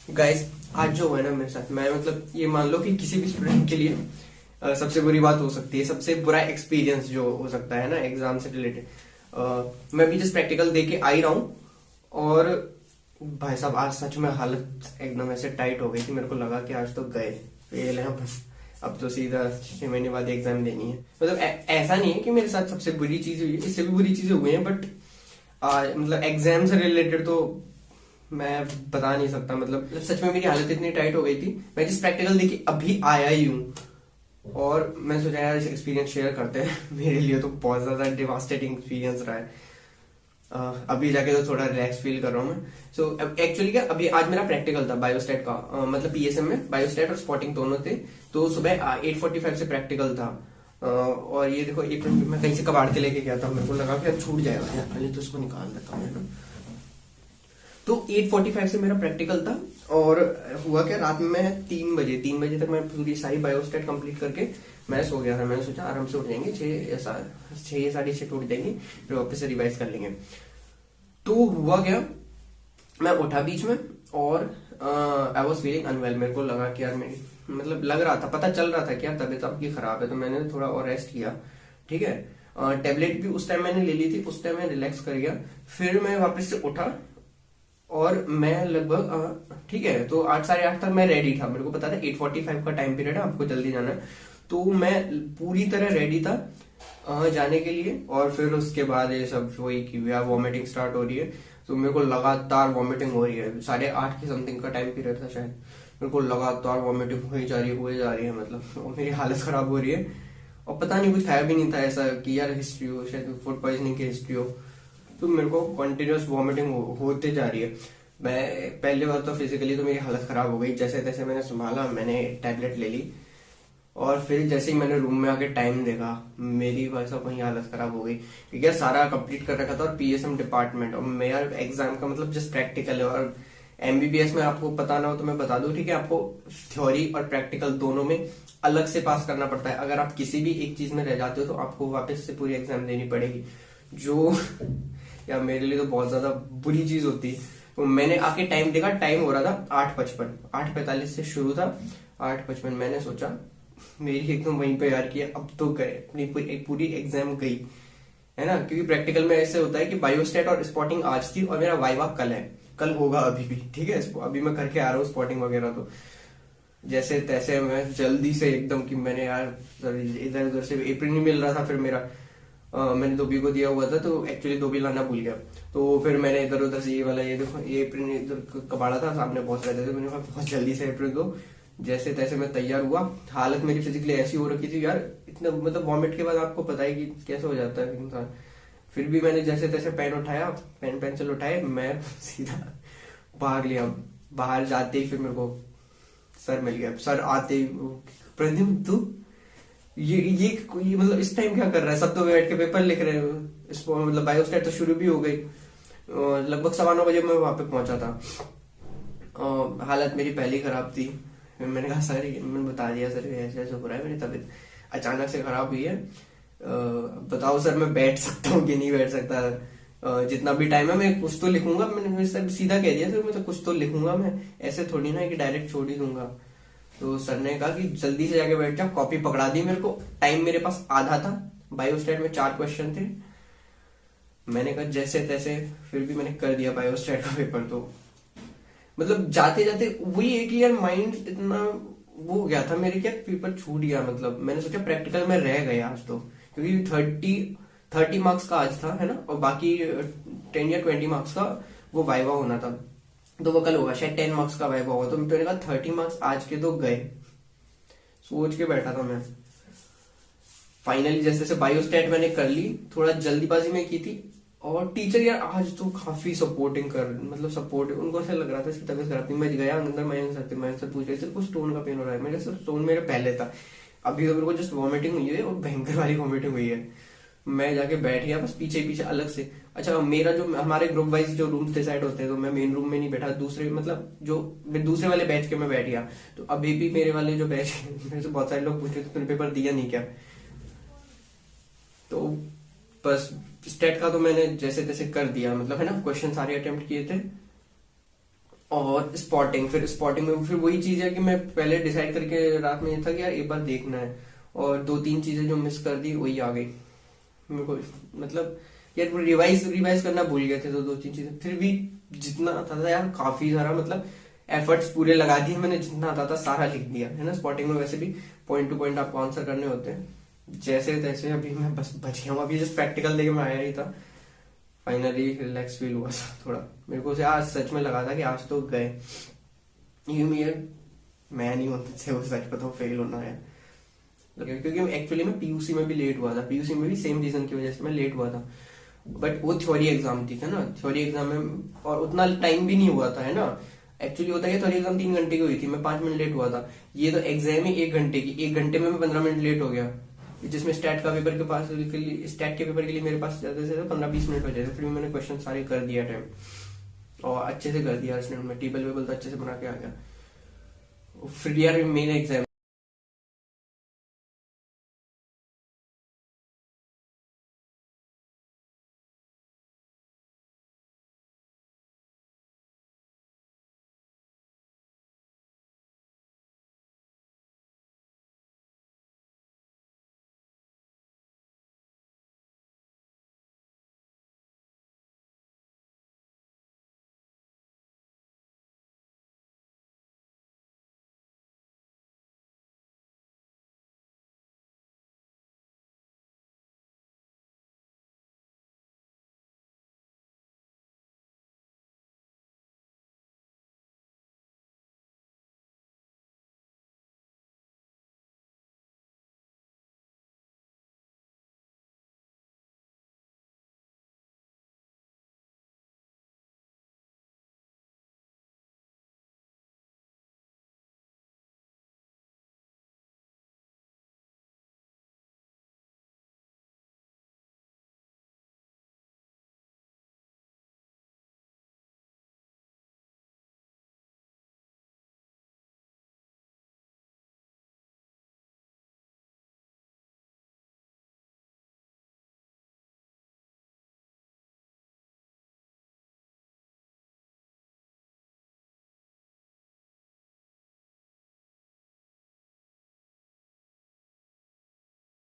Guys, आज जो हुआ है ना मेरे साथ, मैं मतलब ये मान लो कि किसी भी स्टूडेंट के लिए सबसे बुरी बात हो सकती है, सबसे बुरा एक्सपीरियंस जो हो सकता है ना एग्जाम से रिलेटेड। मैं भी जस्ट प्रैक्टिकल दे के आ ही रहा हूँ और भाई साहब आज सच में हालत एकदम ऐसे टाइट हो गई थी। मेरे को लगा कि आज तो गए, फेल है बस। अब तो सीधा 6 महीने बाद एग्जाम देनी है। मतलब ऐसा नहीं है कि मेरे साथ सबसे बुरी चीज हुई है, इससे भी बुरी चीजें हुई हैं, बट मतलब एग्जाम से रिलेटेड तो मैं बता नहीं सकता। मतलब सच में मेरी हालत इतनी टाइट हो गई थी। मैं जिस प्रैक्टिकल देखी अभी आया ही हूँ और मैं सोचा यार इस एक्सपीरियंस शेयर करते हैं। मेरे लिए तो बहुत ज्यादा डिवास्टेटिंग एक्सपीरियंस रहा है। अभी जाके तो थोड़ा रिलैक्स फील कर रहा हूँ मैं। सो एक्चुअली क्या, अभी आज मेरा प्रैक्टिकल था बायोस्टेट का। मतलब पीएसएम में बायोस्टेट और स्पॉटिंग दोनों थे। तो सुबह 8:45 से प्रैक्टिकल था। और ये देखो, एक मिनट मैं कहीं से कबाड़ के लेके गया था, मेरे को लगा कि अब छूट जाएगा यार, पहले तो इसको निकाल देता हूँ। तो 8:45 से मेरा प्रैक्टिकल था। और हुआ क्या, रात में मैं 3 बजे तक मैं पूरी सारी बायोस्टेट कंप्लीट करके मैं सो गया था। मैंने सोचा आराम से उठ जाएंगे, 6 या 6:30 उठ जाएंगे, फिर वापस से रिवाइज कर लेंगे। तो हुआ क्या, मैं उठा बीच में और आई वॉज फीलिंग अनवेल। मेरे को लगा कि यार मेरी मतलब लग रहा था, पता चल रहा था कि यार तबीयत आपकी खराब है। तो मैंने थोड़ा और रेस्ट किया, ठीक है। टेबलेट भी उस टाइम मैंने ले ली थी, उस टाइम मैं रिलैक्स कर गया। फिर मैं वापस से उठा और मैं लगभग ठीक है, तो 8 साढ़े 8 तक मैं रेडी था। मेरे को पता था 8:45 का टाइम पीरियड है, आपको जल्दी जाना है। तो मैं पूरी तरह रेडी था जाने के लिए। और फिर उसके बाद ये सब वही कि यार वॉमिटिंग स्टार्ट हो रही है। तो मेरे को लगातार वॉमिटिंग हो रही है। 8:30 की समथिंग का टाइम पीरियड था शायद। मेरे को लगातार वॉमिटिंग हुई जा रही है मतलब, और मेरी हालत खराब हो रही है। और पता नहीं, कुछ खाया भी नहीं था ऐसा कि यार हिस्ट्री हो, शायद फूड पॉइजनिंग की हिस्ट्री हो। तो मेरे को कंटिन्यूअस वॉमिटिंग होते जा रही है। मैं पहली बार तो फिजिकली तो मेरी हालत खराब हो गई। जैसे तैसे मैंने संभाला, मैंने टैबलेट ले ली। और फिर जैसे ही मैंने रूम में आके टाइम देखा, मेरी वैसा वही हालत खराब हो गई क्योंकि यार सारा कंप्लीट कर रखा था। और पीएसएम डिपार्टमेंट, और मेरा एग्जाम का मतलब जस्ट प्रैक्टिकल है। और एमबीबीएस में आपको पता ना हो तो मैं बता दूं, ठीक है। आपको थ्योरी और प्रैक्टिकल दोनों में अलग से पास करना पड़ता है। अगर आप किसी भी एक चीज में रह जाते हो तो आपको वापस से पूरी एग्जाम देनी पड़ेगी, जो या मेरे लिए तो बहुत ज्यादा बुरी चीज होती है। तो मैंने आके टाइम देखा, टाइम हो रहा था 8:55, 8:45 से शुरू था। 8:55 मैंने सोचा मेरी एकदम वहीं पे यार कि अब तो गए, अपनी एक पूरी एग्जाम गई, है ना। क्योंकि प्रैक्टिकल में ऐसे होता है कि बायोस्टेट और स्पॉटिंग आज थी और मेरा वाइवा कल है, कल होगा अभी भी, ठीक है। अभी मैं करके आ रहा हूँ स्पॉटिंग वगैरह। तो जैसे तैसे मैं जल्दी से एकदम कि मैंने यार इधर उधर से अप्रैल नहीं मिल रहा था। फिर मेरा मैंने धोबी को दिया हुआ था, तो एक्चुअली धोबी लाना भूल गया। तो फिर मैंने इधर उधर से ये वाला, ये देखो ये अप्रैल इधर कबाड़ा था, सामने पहुंच रहे थे। तो मैंने कहा बहुत जल्दी से अप्रैल दो। जैसे तैसे मैं तैयार हुआ। हालत मेरी फिजिकली ऐसी हो रखी थी यार, इतना मतलब वॉमिट के बाद आपको पता है कि कैसे हो जाता है इंसान। फिर भी मैंने जैसे तैसे पेन उठाया, पेन पेंसिल उठाए, मैं सीधा भाग लिया। बाहर जाते ही फिर मेरे को सर मिल गया। सर आते ही, प्रदीप तू ये मतलब इस टाइम क्या कर रहा है? सब तो बैठ के पेपर लिख रहे हो। इसको मतलब बायोस्टेट तो शुरू भी हो गई। लगभग 9:15 बजे मैं वहां पे पहुंचा था। हालत मेरी पहले ही खराब थी। मैंने कहा सर, मैंने बता दिया सर ऐसे ऐसे हो रहा है, मेरी तबीयत अचानक से खराब हुई है। बताओ सर मैं बैठ सकता हूँ कि नहीं बैठ सकता? जितना भी टाइम है मैं कुछ तो लिखूंगा। मैंने सर सीधा कह दिया, सर मैं तो कुछ तो लिखूंगा, मैं ऐसे थोड़ी ना कि डायरेक्ट छोड़ ही दूंगा। तो सर ने कहा कि जल्दी से जाके बैठ जा। कॉपी पकड़ा दी मेरे को। टाइम मेरे पास आधा था। बायोस्टेट में 4 क्वेश्चन थे। मैंने कहा जैसे तैसे, फिर भी मैंने कर दिया बायोस्टेट का पेपर। तो मतलब जाते जाते वही है कि यार माइंड इतना वो हो गया था मेरे, क्या पेपर छूट गया। मतलब मैंने सोचा प्रैक्टिकल में रह गए आज तो, क्योंकि 30 मार्क्स का आज था, है ना। और बाकी 10 या 20 मार्क्स का वो वाइवा होना था। तो वो कल होगा शायद, 10 मार्क्स का वाइवा होगा। तो मैंने कहा 30 मार्क्स आज के तो गए, सोच के बैठा था मैं। फाइनली जैसे जैसे बायोस्टेट मैंने कर ली, थोड़ा जल्दीबाजी में की थी। और टीचर यार आज तो काफी सपोर्टिंग कर, मतलब सपोर्ट, उनको ऐसा लग रहा था इसकी तबीयत खराब थी। मैं गया अंदर, मयंक सर पूछ रहे थे कुछ स्टोन का पेन हो रहा है। मेरे सर स्टोन मेरे पहले था, अभी तो मेरे को जस्ट वॉमिटिंग हुई है और भयंकर वाली वॉमिटिंग हुई है। मैं जाके बैठ गया बस पीछे पीछे अलग से। अच्छा, मेरा जो हमारे ग्रुप वाइज जो रूम डिसाइड होते हैं, तो मैं मेन रूम में नहीं बैठा, दूसरे मतलब जो दूसरे वाले बैच के मैं बैठ गया। तो अभी भी मेरे वाले जो बैच मेरे से बहुत सारे लोग पूछ रहे थे तूने पेपर दिया नहीं क्या? तो बस स्टेट का तो मैंने जैसे तैसे कर दिया, मतलब है ना, क्वेश्चन सारे अटेम्प्ट किए थे। और स्पॉटिंग, फिर स्पॉटिंग में फिर वही चीज है कि मैं पहले डिसाइड करके रात में ये था कि यार एक बार देखना है, और 2-3 चीजें जो मिस कर दी वही आ गई मेरे को, मतलब यार रिवाइज रिवाइज करना भूल गए थे तो 2-3 चीजें, फिर भी जितना आता था यार काफी सारा, मतलब एफर्ट्स पूरे लगा दिए मैंने, जितना आता था सारा लिख दिया है ना। स्पॉटिंग में वैसे भी पॉइंट टू पॉइंट आपको आंसर करने होते हैं, जैसे तैसे अभी मैं बस बच गया हूँ, अभी जस्ट प्रैक्टिकल देके मैं आया ही था, फाइनली रिलैक्स फील हुआ था थोड़ा मेरे को से, आज सच में लगा था कि आज तो गए ये मैं नहीं होता से, वो सच बताऊं फेल होना है, क्योंकि एक्चुअली मैं पीयूसी में भी लेट हुआ था, पीयूसी में भी सेम रीजन की वजह से मैं लेट हुआ था, बट वो थ्योरी एग्जाम थी, है ना, थ्योरी एग्जाम में और उतना टाइम भी नहीं हुआ था, है ना। एक्चुअली होता है थ्योरी एग्जाम 3 घंटे की हुई थी, मैं 5 मिनट लेट हुआ था, ये तो एग्जाम ही 1 घंटे की, 1 घंटे में मैं 15 मिनट लेट हो गया, जिसमें स्टैट का पेपर के पास, स्टैट के पेपर के लिए मेरे पास ज्यादा से ज्यादा 15-20 मिनट हो जाते, फिर भी मैंने क्वेश्चन सारे कर दिया टाइम, और अच्छे से कर दिया स्टूडेंट में, टेबल वेबल तो अच्छे से बना के आ गया। फिर यार मेन एग्जाम